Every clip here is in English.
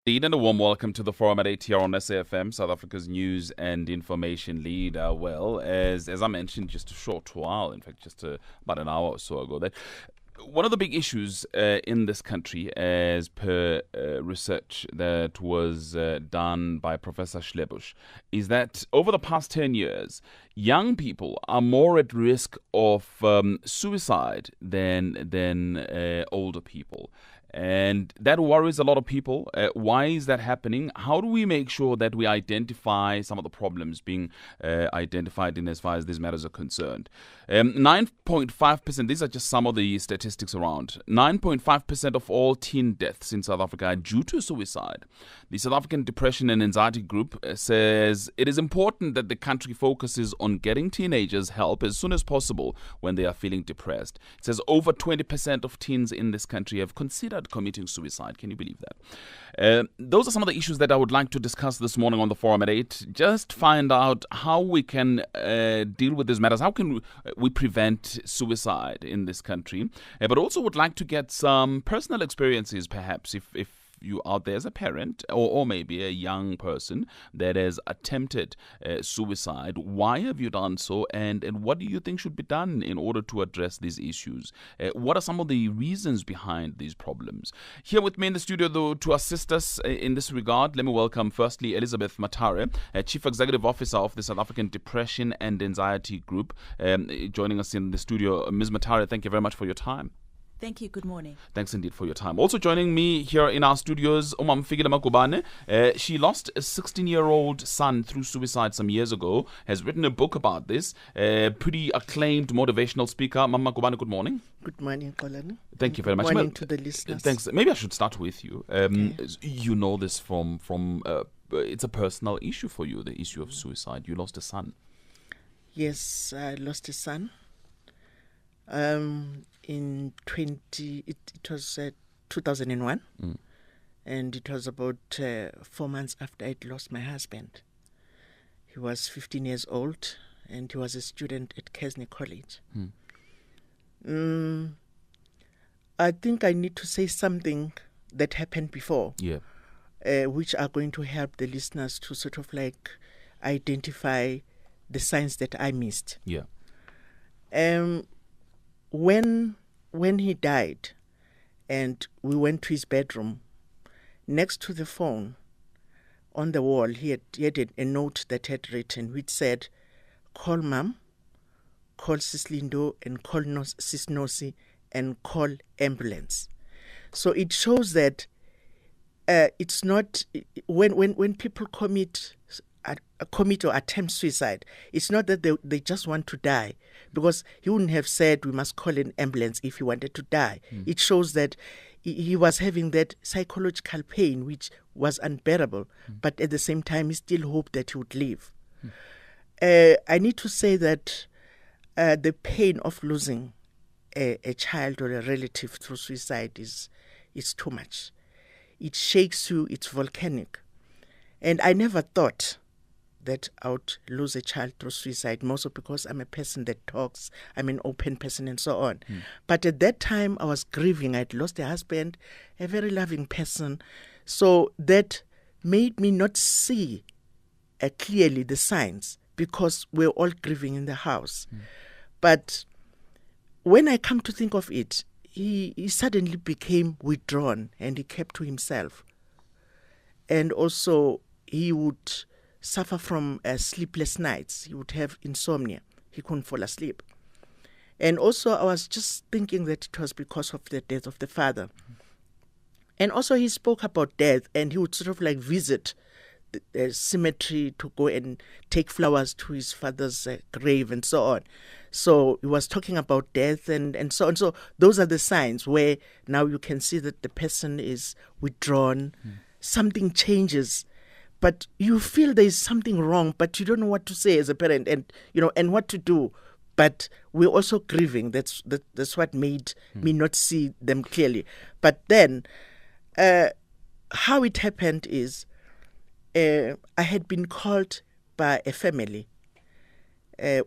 And a warm welcome to the forum at 8 here on SAFM, South Africa's news and information lead. As I mentioned just a short while, in fact, about an hour or so ago, that one of the big issues in this country, as per research that was done by Professor Schlebusch, is that over the past 10 years, young people are more at risk of suicide than older people. And that worries a lot of people. Why is that happening? How do we make sure that we identify some of the problems being identified in as far as these matters are concerned? 9.5%, these are just some of the statistics around. 9.5% of all teen deaths in South Africa are due to suicide. The South African Depression and Anxiety Group says it is important that the country focuses on getting teenagers help as soon as possible when they are feeling depressed. It says over 20% of teens in this country have considered committing suicide. Can you believe that? Those are some of the issues that I would like to discuss this morning on the forum at 8. Just find out how we can deal with these matters. How can we prevent suicide in this country? But also would like to get some personal experiences, perhaps, if you out there as a parent or maybe a young person that has attempted suicide. Why have you done so, and what do you think should be done in order to address these issues? What are some of the reasons behind these problems? Here with me in the studio, though, to assist us in this regard, let me welcome firstly Elizabeth Matare, Chief Executive Officer of the South African Depression and Anxiety Group, joining us in the studio. Ms. Matare, thank you very much for your time. Thank you. Good morning. Thanks indeed for your time. Also joining me here in our studios, Umamfikile Makubane. She lost a 16-year-old son through suicide some years ago, has written a book about this. Pretty acclaimed motivational speaker. Mama Makubane, good morning. Good morning, Colin. Thank you very much. Good morning to the listeners. Thanks. Maybe I should start with you. Okay. You know this from it's a personal issue for you, the issue of suicide. You lost a son. Yes, I lost a son. In 2001, and it was about 4 months after I'd lost my husband. He was 15 years old, and he was a student at Kesney College. I think I need to say something that happened before, which are going to help the listeners to sort of like identify the signs that I missed. When he died and we went to his bedroom, next to the phone on the wall, he had a note that had written which said, "Call Mom, call Sis Lindo, and call Sis Nosi, and call ambulance." So it shows that it's not when people commit or attempt suicide, it's not that they just want to die, because he wouldn't have said we must call an ambulance if he wanted to die. It shows that he was having that psychological pain which was unbearable, but at the same time he still hoped that he would live. I need to say that the pain of losing a child or a relative through suicide is too much. It shakes you, it's volcanic. And I never thought that I would lose a child through suicide, mostly because I'm a person that talks, I'm an open person and so on. But at that time I was grieving. I'd lost a husband, a very loving person. So that made me not see clearly the signs, because we're all grieving in the house. But when I come to think of it, he suddenly became withdrawn and he kept to himself. And also he would suffer from sleepless nights. He would have insomnia. He couldn't fall asleep. And also I was just thinking that it was because of the death of the father. And also he spoke about death, and he would sort of like visit the cemetery to go and take flowers to his father's grave and so on. So he was talking about death and so on. So those are the signs where now you can see that the person is withdrawn. Something changes, but you feel there is something wrong, but you don't know what to say as a parent, and what to do. But we're also grieving. That's what made me not see them clearly. But then, how it happened is, I had been called by a family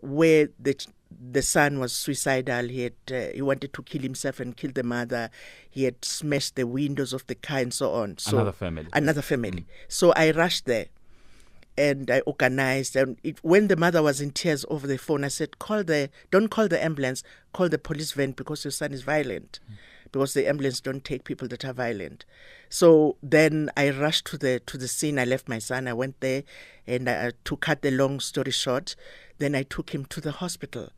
where the the son was suicidal. He wanted to kill himself and kill the mother. He had smashed the windows of the car and so on. So Another family. So I rushed there and I organized. And when the mother was in tears over the phone, I said, don't call the ambulance, call the police van because your son is violent. Because the ambulance don't take people that are violent. So then I rushed to the scene. I left my son. I went there, and to cut the long story short, then I took him to the hospital.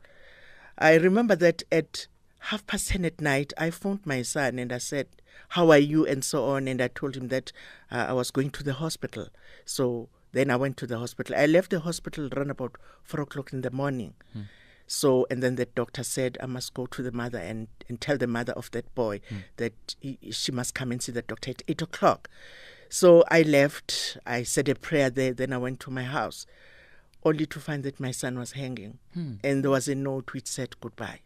I remember that at 10:30 at night, I phoned my son and I said, "How are you?" and so on. And I told him that I was going to the hospital. So then I went to the hospital. I left the hospital around about 4 o'clock in the morning. So, and then the doctor said, I must go to the mother and tell the mother of that boy that she must come and see the doctor at 8 o'clock. So I left, I said a prayer there, then I went to my house, only to find that my son was hanging. And there was a note which said goodbye.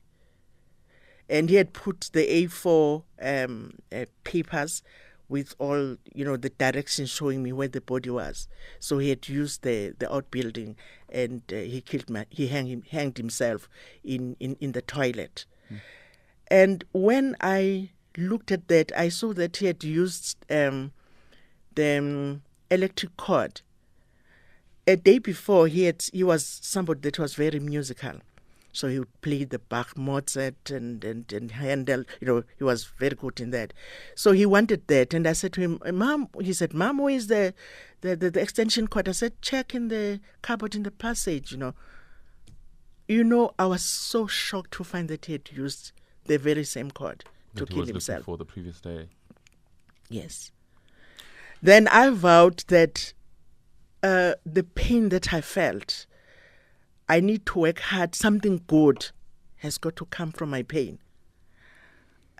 And he had put the A4 papers with all, the directions showing me where the body was. So he had used the outbuilding, and he hanged himself in the toilet. And when I looked at that, I saw that he had used the electric cord. A day before, he was somebody that was very musical. So he would play the Bach, Mozart, and Handel. He was very good in that. So he wanted that. And I said to him, Mom, he said, Mom, where is the extension cord? I said, check in the cupboard in the passage, I was so shocked to find that he had used the very same cord to kill himself. For the previous day. Yes. Then I vowed that the pain that I felt, I need to work hard. Something good has got to come from my pain.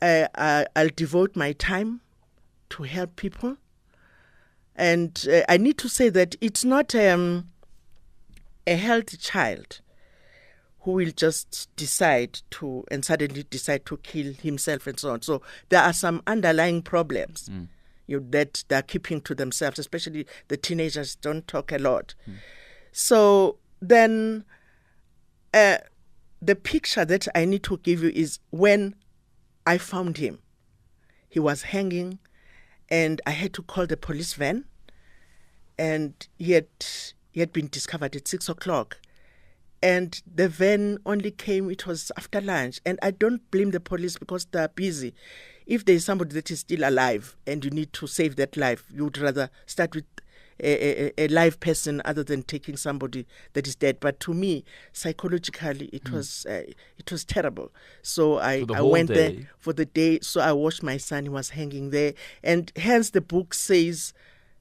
I'll devote my time to help people. And I need to say that it's not a healthy child who will just suddenly decide to kill himself and so on. So there are some underlying problems that they're keeping to themselves, especially the teenagers don't talk a lot. So then the picture that I need to give you is when I found him. He was hanging, and I had to call the police van, and he had been discovered at 6 o'clock. And the van only came, it was after lunch. And I don't blame the police because they're busy. If there's somebody that is still alive and you need to save that life, you would rather start with a live person other than taking somebody that is dead. But to me, psychologically, it was terrible. So I went there for the day. So I watched my son. He was hanging there. And hence the book says,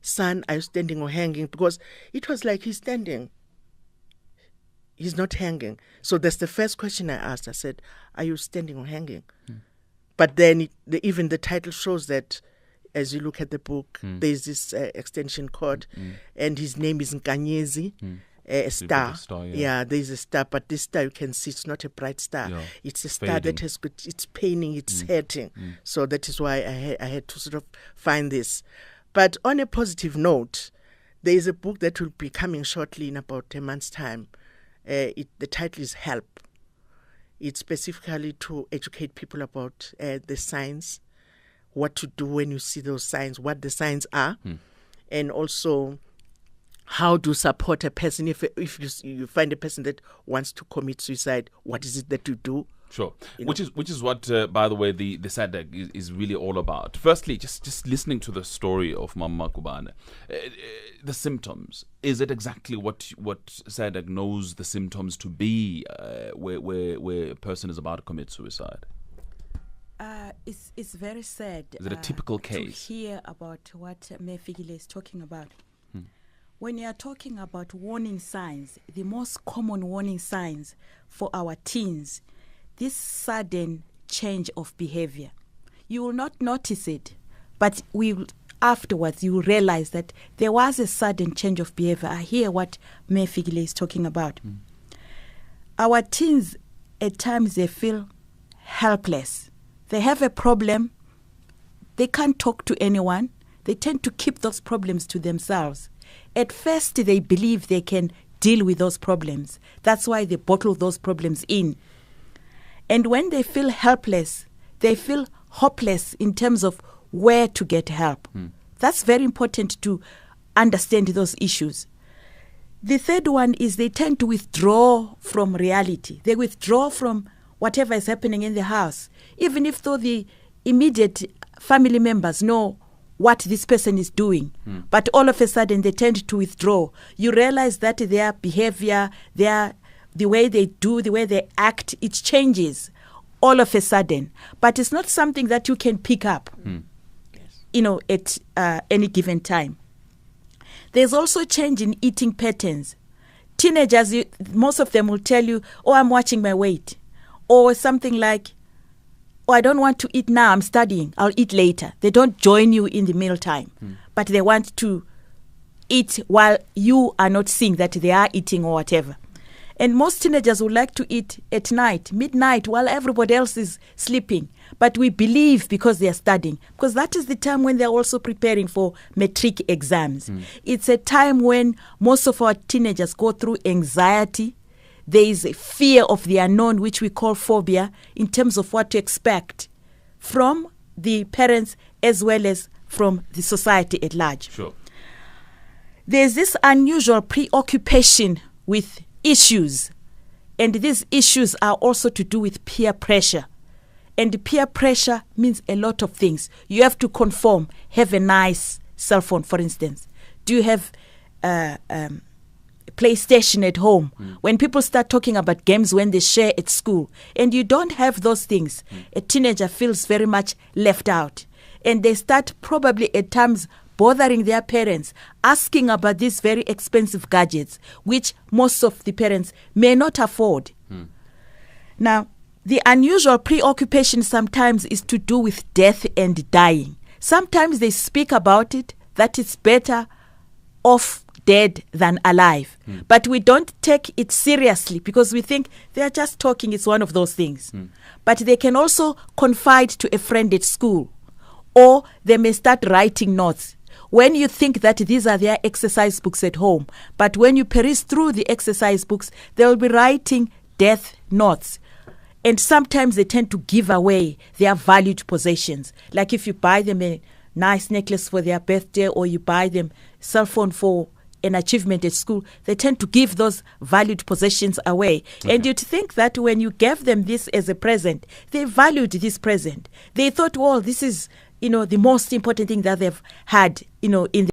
son, are you standing or hanging? Because it was like he's standing. He's not hanging. So that's the first question I asked. I said, are you standing or hanging? But then even the title shows that as you look at the book, there's this extension cord, and his name is Nkanyezi, a star. Yeah, there's a star, but this star you can see it's not a bright star. Yeah. It's a star that has got, it's paining, it's hurting. So that is why I had to sort of find this. But on a positive note, there is a book that will be coming shortly in about a month's time. The title is Help. It's specifically to educate people about the signs, what to do when you see those signs, what the signs are, and also how to support a person. If you find a person that wants to commit suicide, what is it that you do? Sure. Which is what, by the way, the SADAG is really all about. Firstly, just listening to the story of Mama Kubane, the symptoms. Is it exactly what SADAG knows the symptoms to be where a person is about to commit suicide? It's very sad. Is it a typical case? To hear about what Mefikile is talking about. When you are talking about warning signs, the most common warning signs for our teens, this sudden change of behavior. You will not notice it, but afterwards you will realize that there was a sudden change of behavior. I hear what Mefikile is talking about. Our teens, at times, they feel helpless. They have a problem. They can't talk to anyone. They tend to keep those problems to themselves. At first, they believe they can deal with those problems. That's why they bottle those problems in. And when they feel helpless, they feel hopeless in terms of where to get help. That's very important to understand those issues. The third one is they tend to withdraw from reality. They withdraw from whatever is happening in the house, even if though the immediate family members know what this person is doing. But all of a sudden they tend to withdraw. You realize that their behavior, the way they do, the way they act, it changes all of a sudden. But it's not something that you can pick up, at any given time. There's also change in eating patterns. Teenagers, most of them will tell you, oh, I'm watching my weight. Or something like, oh, I don't want to eat now, I'm studying, I'll eat later. They don't join you in the mealtime, but they want to eat while you are not seeing that they are eating or whatever. And most teenagers would like to eat at night, midnight, while everybody else is sleeping. But we believe because they are studying, because that is the time when they are also preparing for matric exams. It's a time when most of our teenagers go through anxiety. There is a fear of the unknown, which we call phobia, in terms of what to expect from the parents as well as from the society at large. Sure. There's this unusual preoccupation with issues, and these issues are also to do with peer pressure. And peer pressure means a lot of things. You have to conform, have a nice cell phone, for instance. Do you have PlayStation at home? When people start talking about games when they share at school, and you don't have those things, a teenager feels very much left out. And they start probably at times bothering their parents, asking about these very expensive gadgets, which most of the parents may not afford. Now, the unusual preoccupation sometimes is to do with death and dying. Sometimes they speak about it, that it's better off dead than alive. But we don't take it seriously because we think they're just talking, it's one of those things. But they can also confide to a friend at school, or they may start writing notes. When you think that these are their exercise books at home, but when you peruse through the exercise books, they will be writing death notes. And sometimes they tend to give away their valued possessions. Like if you buy them a nice necklace for their birthday, or you buy them a cell phone for an achievement at school, they tend to give those valued possessions away. Okay. And you'd think that when you gave them this as a present, they valued this present. They thought, well, this is, the most important thing that they've had, in